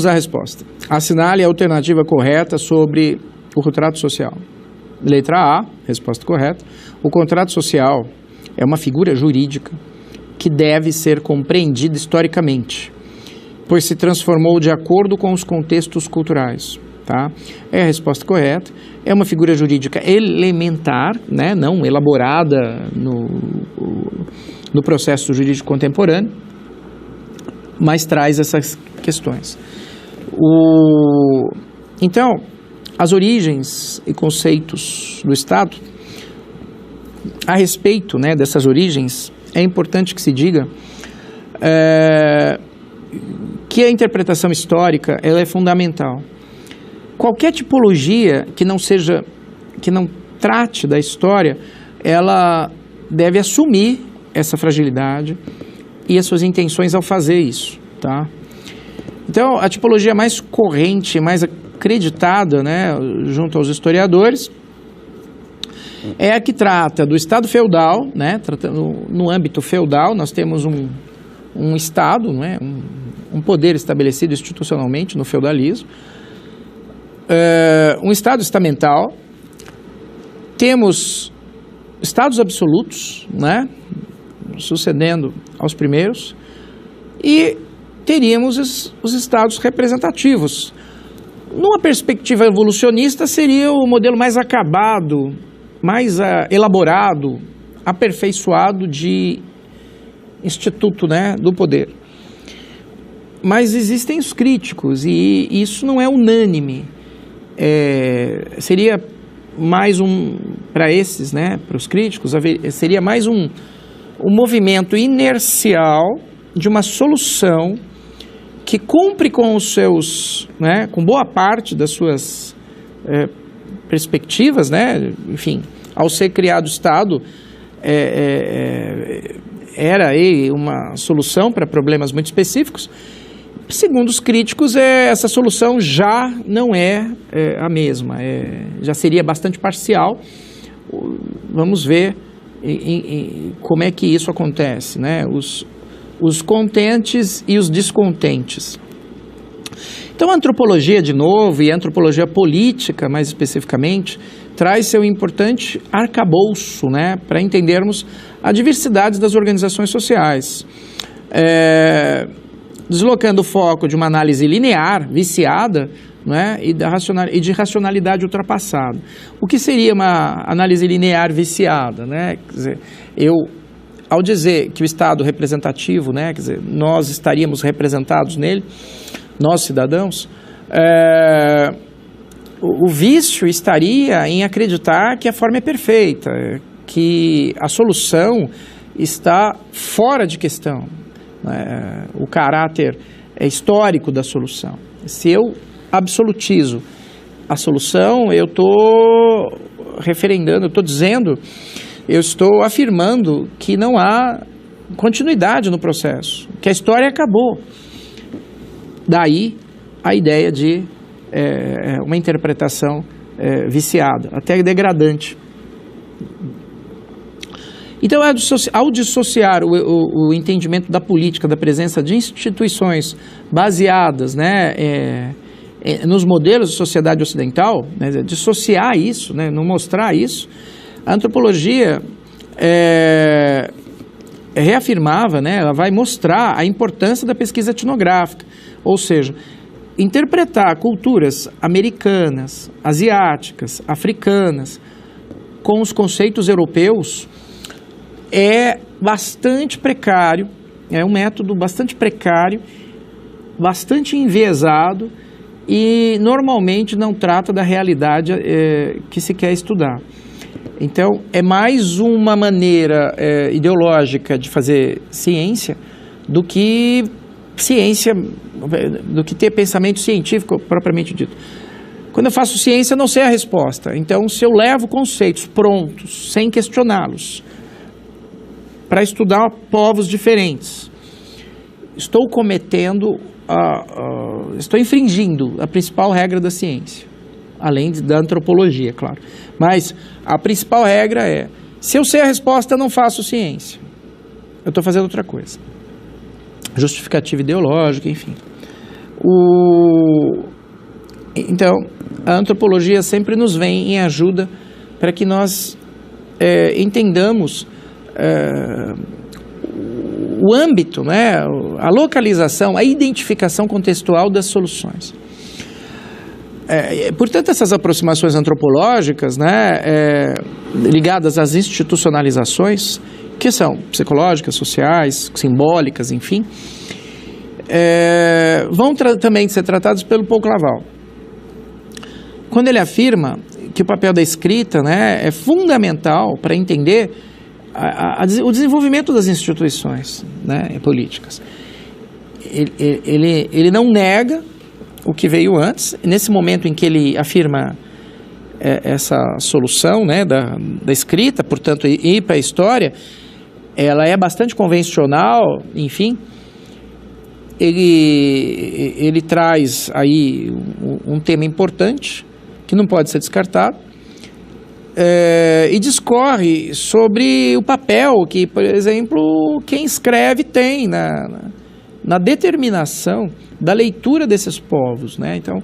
A resposta. Assinale a alternativa correta sobre o contrato social. Letra A, resposta correta. O contrato social é uma figura jurídica que deve ser compreendida historicamente, pois se transformou de acordo com os contextos culturais. Tá? É a resposta correta. É uma figura jurídica elementar, né? Não elaborada no processo jurídico contemporâneo, mas traz essas questões. Então, as origens e conceitos do Estado, a respeito, né, dessas origens, é importante que se diga que a interpretação histórica ela é fundamental. Qualquer tipologia que não trate da história, ela deve assumir essa fragilidade e as suas intenções ao fazer isso, tá? Então, a tipologia mais corrente, mais acreditada, né, junto aos historiadores, é a que trata do Estado feudal, né, no âmbito feudal, nós temos um Estado, né, um poder estabelecido institucionalmente no feudalismo, um Estado estamental, temos Estados absolutos, né, sucedendo aos primeiros, e teríamos os estados representativos. Numa perspectiva evolucionista, seria o modelo mais acabado, mais elaborado, aperfeiçoado de instituto, né, do poder. Mas existem os críticos, e isso não é unânime. Seria mais para esses, né, para os críticos, seria mais um movimento inercial de uma solução que cumpre com os seus, né, com boa parte das suas perspectivas, né, enfim, ao ser criado o Estado, era aí uma solução para problemas muito específicos. Segundo os críticos, essa solução já não é a mesma, já seria bastante parcial. Vamos ver como é que isso acontece, né? Os contentes e os descontentes. Então, a antropologia, de novo, e a antropologia política, mais especificamente, traz seu importante arcabouço, né, para entendermos a diversidade das organizações sociais. Deslocando o foco de uma análise linear, viciada, né, e de racionalidade ultrapassada. O que seria uma análise linear viciada, né? Quer dizer, ao dizer que o Estado representativo, né, quer dizer, nós estaríamos representados nele, nós cidadãos, o vício estaria em acreditar que a forma é perfeita, que a solução está fora de questão, o caráter histórico da solução. Se eu absolutizo a solução, eu estou referendando, eu estou dizendo, eu estou afirmando que não há continuidade no processo, que a história acabou. Daí a ideia de uma interpretação viciada, até degradante. Então, ao dissociar o entendimento da política, da presença de instituições baseadas, né, nos modelos de sociedade ocidental, né, dissociar isso, né, não mostrar isso, a antropologia reafirmava, né, ela vai mostrar a importância da pesquisa etnográfica, ou seja, interpretar culturas americanas, asiáticas, africanas, com os conceitos europeus, é bastante precário, é um método bastante precário, bastante enviesado e normalmente não trata da realidade que se quer estudar. Então, é mais uma maneira ideológica de fazer ciência do que ter pensamento científico propriamente dito. Quando eu faço ciência, eu não sei a resposta. Então, se eu levo conceitos prontos, sem questioná-los, para estudar povos diferentes, estou infringindo a principal regra da ciência, além da antropologia, claro. Mas a principal regra é, se eu sei a resposta, eu não faço ciência. Eu estou fazendo outra coisa. Justificativa ideológica, enfim. Então, a antropologia sempre nos vem em ajuda para que nós entendamos o âmbito, né, a localização, a identificação contextual das soluções. Portanto, essas aproximações antropológicas, né, ligadas às institucionalizações, que são psicológicas, sociais, simbólicas, enfim, vão também ser tratados pelo Paul Claval. Quando ele afirma que o papel da escrita, né, é fundamental para entender o desenvolvimento das instituições, né, políticas. Ele não nega o que veio antes. Nesse momento em que ele afirma essa solução, né, da escrita, portanto, ir para a história, ela é bastante convencional, enfim. Ele traz aí um tema importante, que não pode ser descartado, e discorre sobre o papel que, por exemplo, quem escreve tem na determinação da leitura desses povos, né? Então,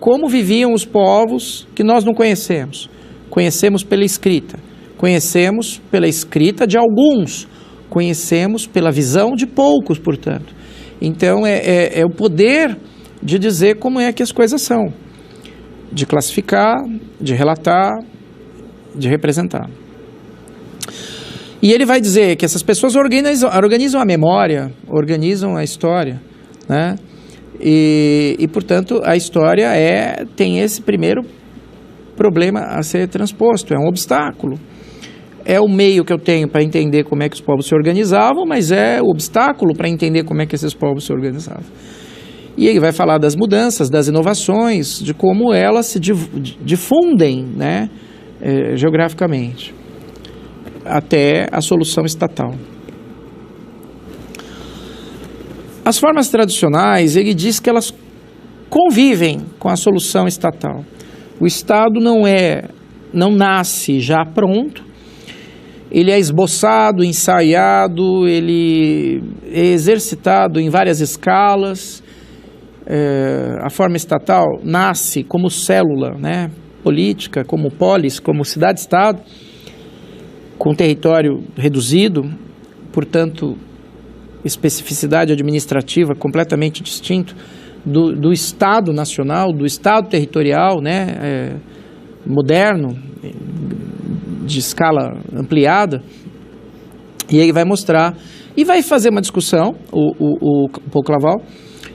como viviam os povos que nós não conhecemos? Conhecemos pela escrita, conhecemos pela escrita de alguns, conhecemos pela visão de poucos, portanto. Então, é o poder de dizer como é que as coisas são, de classificar, de relatar, de representar. E ele vai dizer que essas pessoas organizam a memória, organizam a história, né? E portanto, a história tem esse primeiro problema a ser transposto, é um obstáculo. É o meio que eu tenho para entender como é que os povos se organizavam, mas é o obstáculo para entender como é que esses povos se organizavam. E ele vai falar das mudanças, das inovações, de como elas se difundem, né, geograficamente, até a solução estatal. As formas tradicionais, ele diz que elas convivem com a solução estatal. O Estado não nasce já pronto, ele é esboçado, ensaiado, ele é exercitado em várias escalas. A forma estatal nasce como célula, né, política, como polis, como cidade-estado, com território reduzido, portanto, especificidade administrativa completamente distinto do Estado nacional, do Estado territorial, né, moderno, de escala ampliada. E ele vai mostrar e vai fazer uma discussão, o Paul Claval,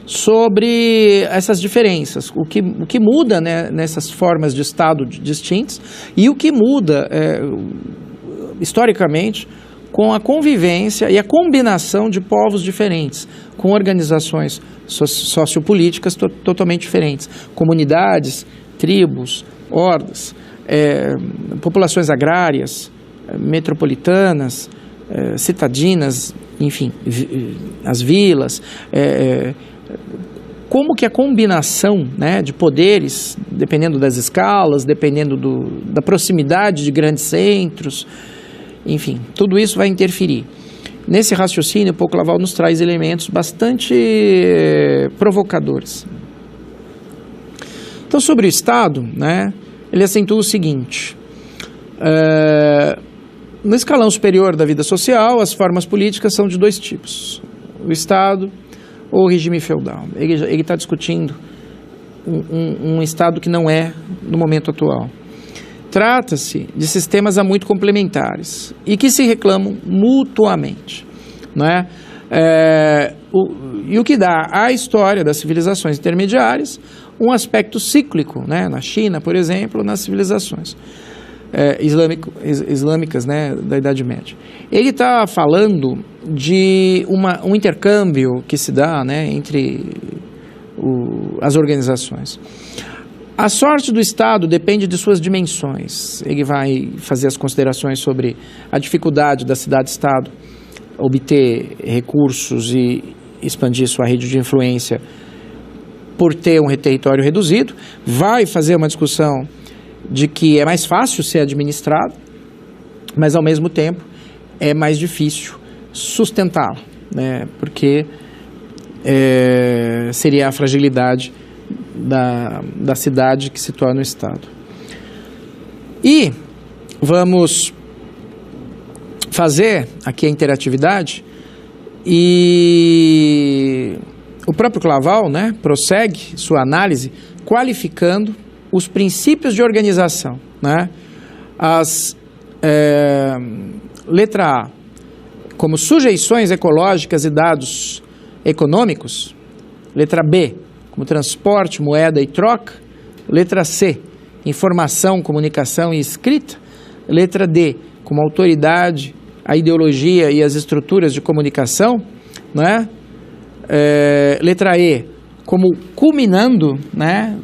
sobre essas diferenças, o que muda, né, nessas formas de Estado distintas e o que muda historicamente com a convivência e a combinação de povos diferentes, com organizações sociopolíticas totalmente diferentes, comunidades, tribos, hordas, populações agrárias, metropolitanas, citadinas, enfim, as vilas, como que a combinação, né, de poderes, dependendo das escalas, dependendo da proximidade de grandes centros, enfim, tudo isso vai interferir. Nesse raciocínio, Paul Claval nos traz elementos bastante provocadores. Então, sobre o Estado, né, ele acentua o seguinte: no escalão superior da vida social, as formas políticas são de dois tipos: o Estado ou o regime feudal. Ele está discutindo um Estado que não é no momento atual. Trata-se de sistemas muito complementares e que se reclamam mutuamente, não é? E o que dá à história das civilizações intermediárias um aspecto cíclico, né? Na China, por exemplo, nas civilizações islâmicas, né, da Idade Média. Ele está falando de um intercâmbio que se dá, né, entre as organizações. A sorte do Estado depende de suas dimensões. Ele vai fazer as considerações sobre a dificuldade da cidade-estado obter recursos e expandir sua rede de influência por ter um território reduzido. Vai fazer uma discussão de que é mais fácil ser administrado, mas ao mesmo tempo é mais difícil sustentá-lo, né? Porque seria a fragilidade da cidade que se torna o Estado. E vamos fazer aqui a interatividade, e o próprio Claval, né, prossegue sua análise qualificando os princípios de organização, né? Letra A, como sujeições ecológicas e dados econômicos. Letra B, como transporte, moeda e troca. Letra C, informação, comunicação e escrita. Letra D, como autoridade, a ideologia e as estruturas de comunicação, né? Letra E, como culminando, né,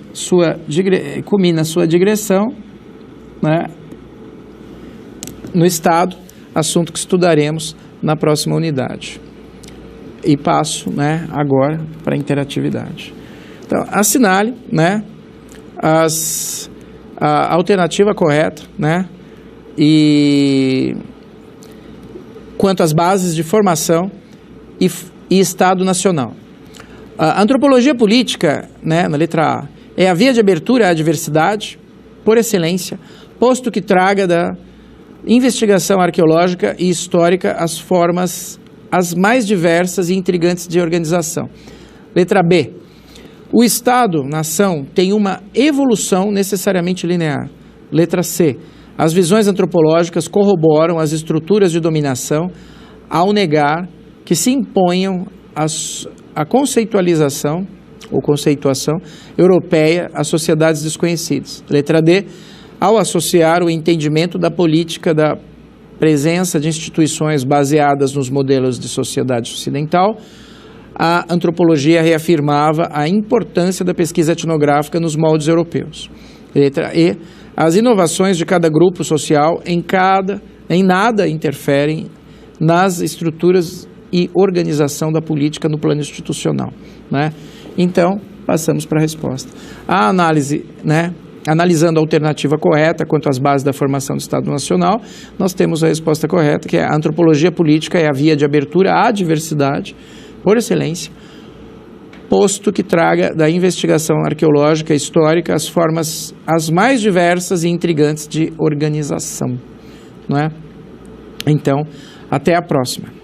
culmina sua digressão, né, no Estado, assunto que estudaremos na próxima unidade. E passo, né, agora para a interatividade. Então, assinale, né, a alternativa correta, né, e quanto às bases de formação e Estado Nacional. A antropologia política, né, na letra A, é a via de abertura à diversidade, por excelência, posto que traga da investigação arqueológica e histórica as formas as mais diversas e intrigantes de organização. Letra B, o Estado-nação tem uma evolução necessariamente linear. Letra C, as visões antropológicas corroboram as estruturas de dominação ao negar que se imponham a conceitualização ou conceituação europeia às sociedades desconhecidas. Letra D, ao associar o entendimento da política da presença de instituições baseadas nos modelos de sociedade ocidental, a antropologia reafirmava a importância da pesquisa etnográfica nos moldes europeus. Letra E, as inovações de cada grupo social em nada interferem nas estruturas e organização da política no plano institucional, né? Então, passamos para a resposta. A análise, né, analisando a alternativa correta quanto às bases da formação do Estado Nacional, nós temos a resposta correta, que é a antropologia política é a via de abertura à diversidade, por excelência, posto que traga da investigação arqueológica e histórica as formas as mais diversas e intrigantes de organização, não é? Então, até a próxima.